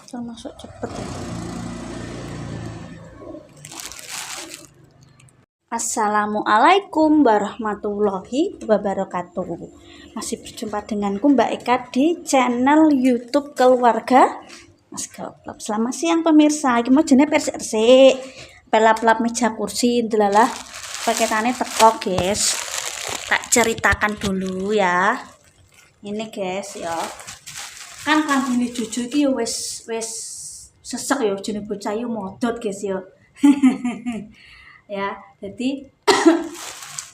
termasuk cepet ya. Assalamualaikum warahmatullahi wabarakatuh. Masih berjumpa denganku Mbak Eka di channel YouTube Keluarga Mas Goplop. Selamat siang pemirsa. Iki mau jenenge persik-persik. Pelap-lap meja kursi delalah paketane teko, guys. Tak ceritakan dulu ya. Ini guys ya. Kan kambing Juju iki wis sesek ya jenenge bocah yo modot guys ya. Ya, jadi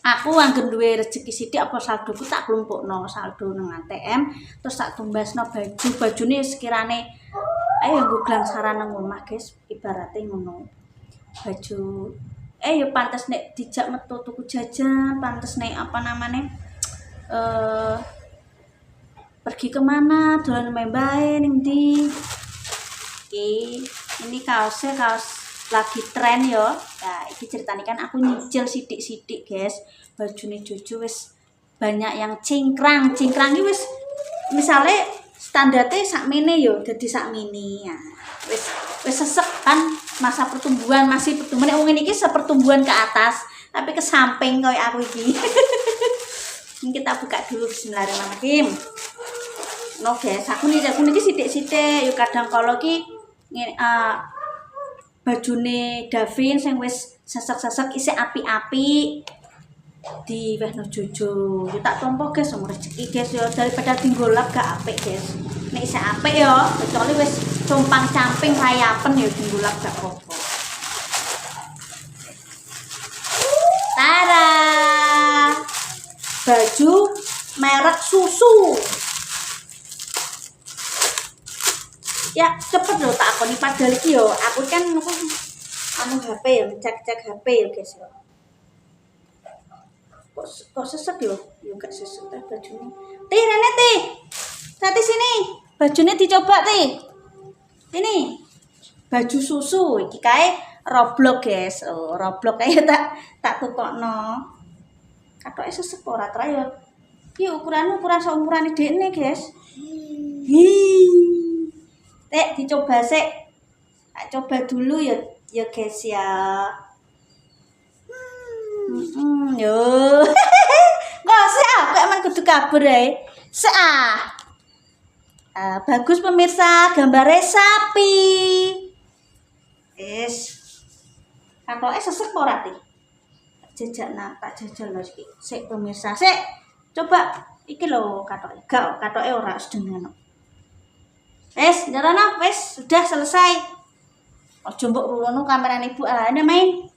aku angger duwe rezeki sithik apa saldoku tak klumpukno saldo nang ATM terus tak tumbasno bajune sekirane ayo nggo glangsaran nang omah guys, ibarate ngono. Baju ya pantes nek dijak metu tuku jajan, pantes nek apa namanya pergi kemana dolan bae ning ndi. Ini kaos lagi tren yo. Nah, iki ceritanya kan aku nyicil sidik-sidik guys. Bajune Juju wis banyak yang cingkrang iki wis misale standarte sakmene yo dadi sakmene. Ya, wis sesek kan masa pertumbuhan, masih pertumbuhan wong ini sepertumbuhan ke atas, tapi ke samping koyo aku iki. Ini kita buka dulu, bismillahirrahmanirrahim. No guys, aku niki sidik-sidik yo kadang kala ki bajune Davin sing wis sesek-sesek isih api-api di wehno Juju. Yo tak tompo guys wong rezeki guys yo, daripada tinggolap gak apik guys. Nek isih apik yo, kecuali wis compang-camping rayapen yo tinggolap gak apa-apa. Tada! Baju merek Susu. Ya cepet loh tak akoni padahal iki yo aku kan anu HP ya cek HP ya guys yo. Kok sesek yo gak sesek ta bajune. Rene Tati sini. Bajune dicoba Ini. Baju Susu iki kae Roblox guys. Oh, Roblox kae tak tukokno. Katoke sesek ora tra yo. Iki ukuran seumurane dekne guys. Dicoba sih. Coba dulu ya guys ya. Yo. Kok sih aku emang kudu kabur ae. Bagus pemirsa, gambarnya sapi. Katoke sesek ora ti? Tak jajal lho iki. Sik pemirsa, sik. Coba iki lho katoke ora sedengan. Jarana sudah selesai. Ojo mbok ruwono kamerane Ibu. Ana main.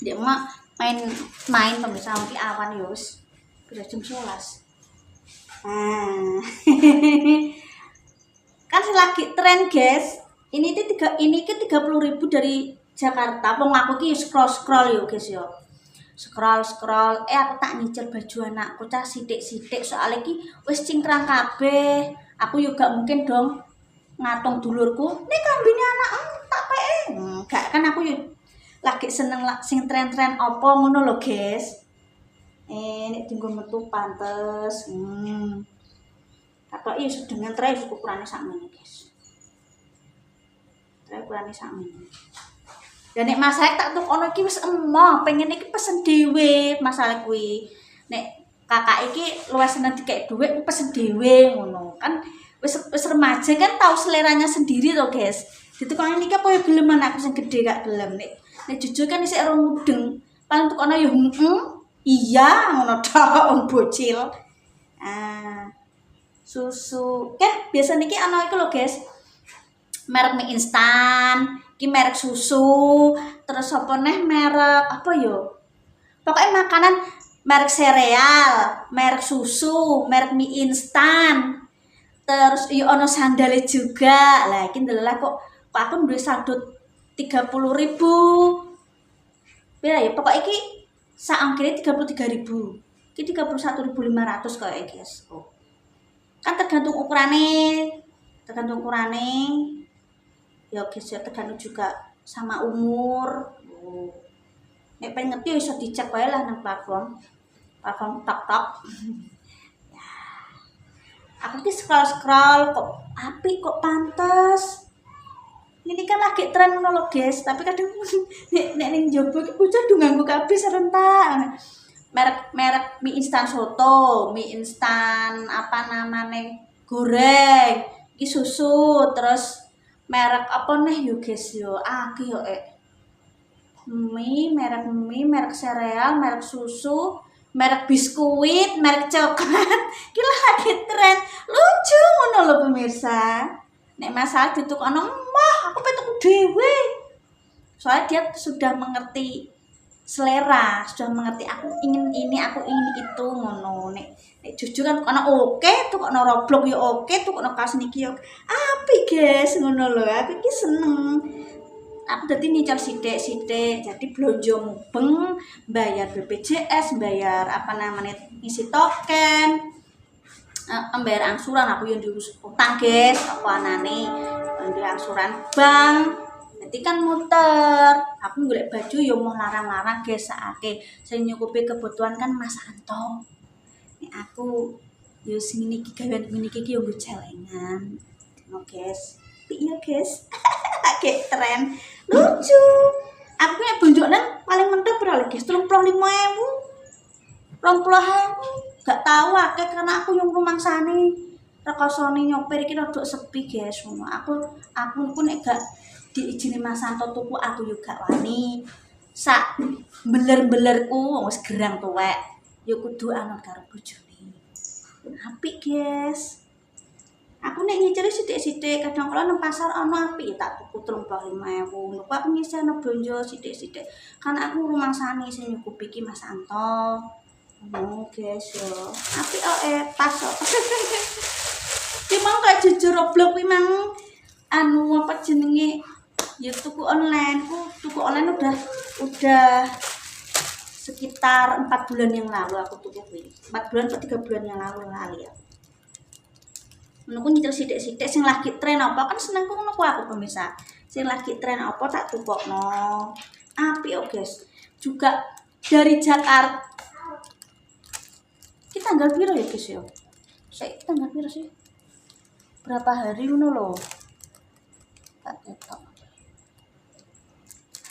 Dia main pemirsa iki awan ya wis jam 11. Kan lagi tren guys. Ini ke 30.000 dari Jakarta. Wong aku ki scroll yo guys yo. Scroll aku tak nyicil baju anakku cah sithik-sithik soalnya ki wis cingkrang kabeh. Aku yo gak mungkin dong ngatung dulurku nek kambine anak tak peke. Gak kan aku yo lagi seneng sing tren-tren apa ngono lho guys. Nek dienggo metu pantes. Katoke yo sedengan tre ukurane sakmene guys. Tre ukurane sakmene. Dan nek masalah tak tukono iki wis emoh, pengen iki pesen dhewe masalah kuwi. Nek kakak iki luwih seneng dikek dhuwit pesen dhewe ngono. Kan wis remaja kan tahu seleranya sendiri to, guys. Ditukoni iki apa ya gelem anakku sing gedhe gak gelem. Nek Juju kan isih ora mudeng. Paling tukono ya iya ngono tok wong bocil. Susu. Kan biasa niki ana iku lho, guys. Merek mie instan. Ki merek susu, terus apa neh merek apa yo? Pokoknya makanan merek sereal, merek susu, merek mie instan. Terus yo ono sandale juga. Lah iki ndelok kok aku duwe saldo 30.000. Pira ya? Pokoknya iki sak ongkire 33.000. Iki 31.500 kok guys. Oh. Kan tergantung ukurane. Ya guys ya tergantung juga sama umur. Nek pengen ngerti bisa dicek wae lah nang platform TikTok. Ya. Aku ki scroll kok apik kok pantes. Ini kan lagi tren ngono lho, guys, tapi kadang nek ning njaba iki bocah do nganggo kabeh serentak. Merek mie instan soto, mie instan apa namanya goreng, iki susu, terus merek apa nih yo guys yo, aki yo mie, merek sereal, merek susu, merek biskuit, merek coklat. Gila lagi tren. Lucu ngono lho pemirsa. Nek masalah ditukokno mah aku pengen tuku dhewe. Soalnya dia sudah mengerti selera, sudah mengerti aku ingin ini, aku ingin itu ngono. Nek jujur kan ana oke, tukokno Roblox yo oke, tukokno kaos niki yo apik guys ngono lho. Aku iki seneng. Aku dadi nyicil sithik-sithik, jadi blonjo mubeng, bayar BPJS, bayar apa namanya isi token, bayar angsuran. Aku yang diurus utang guys, apa anane bayar angsuran bank. Jadi kan muter. Aku golek baju yo mau larang-larang guys, sakake sing nyukupi kebutuhan kan Mas Anto. Nek aku yo sing ngene iki gawean ngene iki yo nggo celengan. No guys. Iya guys. Kayak tren. Lucu. Aku punya bonjokan paling mentok berapa guys? 35.000. 20.000. Gak tahu akeh karena aku yang rumangsane rekosone nyopir iki rada sepi guys. Aku pun nek gak diizini Mas Santo tuku aku juga wani. Sak beler-belerku wis gerang tuwek. Ya kudu anut karo bojone. Apik guys. Aku nek nyicil sithik-sithik, kadang kala nang pasar ana apik tak tuku 35.000. Lupa aku nyisihno blonjo sithik-sithik. Karena aku rumangsane sing nyukupi iki Mas Anto. Guys yo. Apik pas kok. Ki mau gak jujur Roblox kuwi mang apa jenenge? Ya tuku online. Tuku online udah sekitar 4 bulan yang lalu aku tuku kuwi. 4 bulan atau 3 bulan yang lalu kali ya. Menunggu nyicil sithik-sithik sing lagi tren apa kan senengku ngono aku pemirsa. Sing lagi tren apa tak tukokno. Apik yo guys. Juga dari Jakarta. Kita tanggal piro ya guys yo? Saya tanggal piro sih? Berapa hari ngono lho. Tak ketok.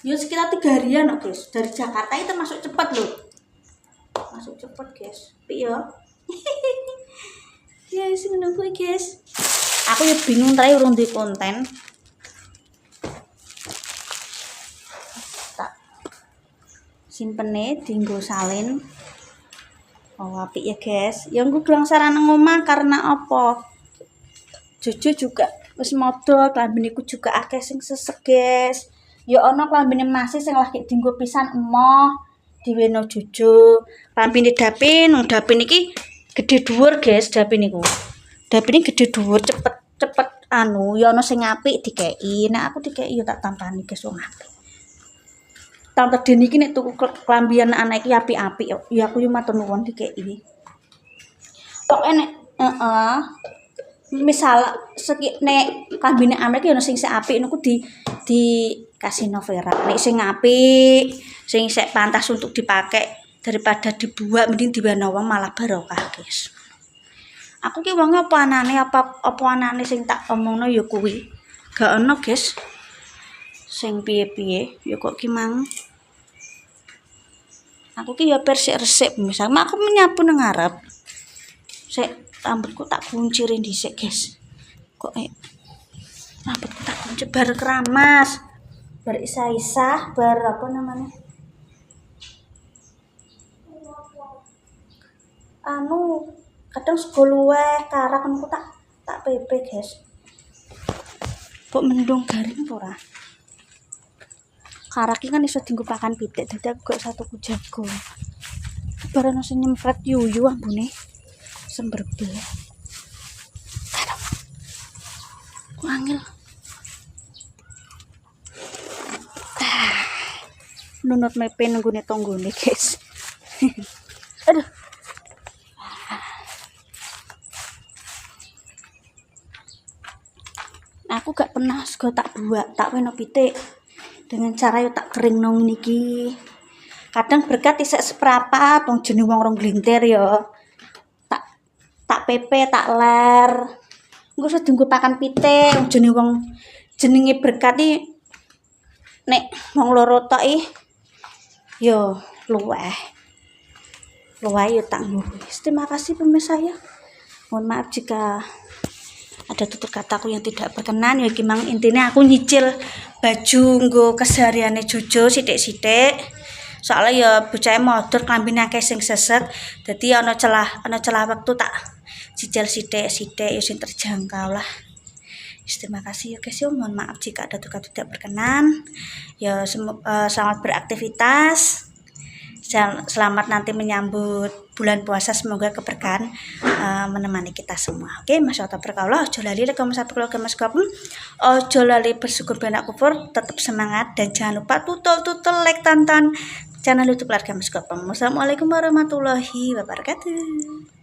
Yo sekitar 3 harian loh guys. Dari Jakarta itu masuk cepat loh. Masuk cepat guys. Apik yo. Guys, menunggu guys. Aku ya bingung tadi urung di konten. Tak simpene dienggo salin. Oh, apik ya guys. Yang gue bilang sarana ngomah karena apa? Jojo juga wis modal, klambiniku juga akeh sing sesek guys. Ya ana klambine masih sing lagi dienggo pisan emoh diweno Jojo. Klambine Dapin, Dapin iki gede dhuwur guys, Dapin niku. Dapin iki gede dhuwur, cepet ya ana sing apik dikeki. Nek aku dikeki ya tak tampani guys wong apik. Tante Deni iki nek tuku klambian anak iki apik-apik ya aku yo matur nuwun dikeki. Pokoke nek misal nek klambine anak iki ana sing sik apik niku di kasih Novera. Nek sing apik, sing sik pantas untuk dipakai daripada dibuat mending diwana wong malah barokah guys. Aku ki wonge apa anane sing tak omongno ya kuwi. Gak ono guys. Sing piye-piye ya kok ki mang. Aku ki ya persik-resik misal aku menyapu nang ngarep. Sik rambutku tak kuncirin dhisik guys. Kok rambutku tak kunci bar keramas. Bar isa-isa, bar apa namanya? Kadang sego luweh karak aku tak pepe guys. Kok mendung garing ora? Karak iki kan iso dienggo pakan pitik, dadi aku gak satu jago. Bareng sing nyemprot yuyu ambune. Semberbel. Aduh. Wangil. Nunut mepe nenggone tonggone guys. Aduh. Aku gak pernah sego tak buat, tak weno pitik. Dengan cara yo tak kering nang niki. Kadang berkat isek seprapat wong jeneng wong rong glintir yo. Tak tak pepe tak ler. Engko iso dienggo pakan pite jenenge wong jenenge berkat iki nek wong loro tok yo luweh. Luweh yo tak nggo. Terima kasih pemirsa ya. Mohon maaf jika ada tutur kataku yang tidak berkenan ya gimang intinya aku nyicil baju nggo kesehariane Jojo sithik-sithik. Soalnya ya bocah motor klambine akeh sing sesek. Dadi ana celah waktu tak cicil sithik-sithik ya sing terjangkau lah. Terima kasih ya guys ya. Mohon maaf jika ada tutur kata tidak berkenan. Ya selamat beraktivitas. Selamat nanti menyambut bulan puasa, semoga keberkahan menemani kita semua. Oke, masyaallah berkaulah, ojo lali ojo lali bersyukur benak kufur, tetap semangat dan jangan lupa tutul like tonton channel YouTube keluarga Mas Kopeng. Wassalamualaikum warahmatullahi wabarakatuh.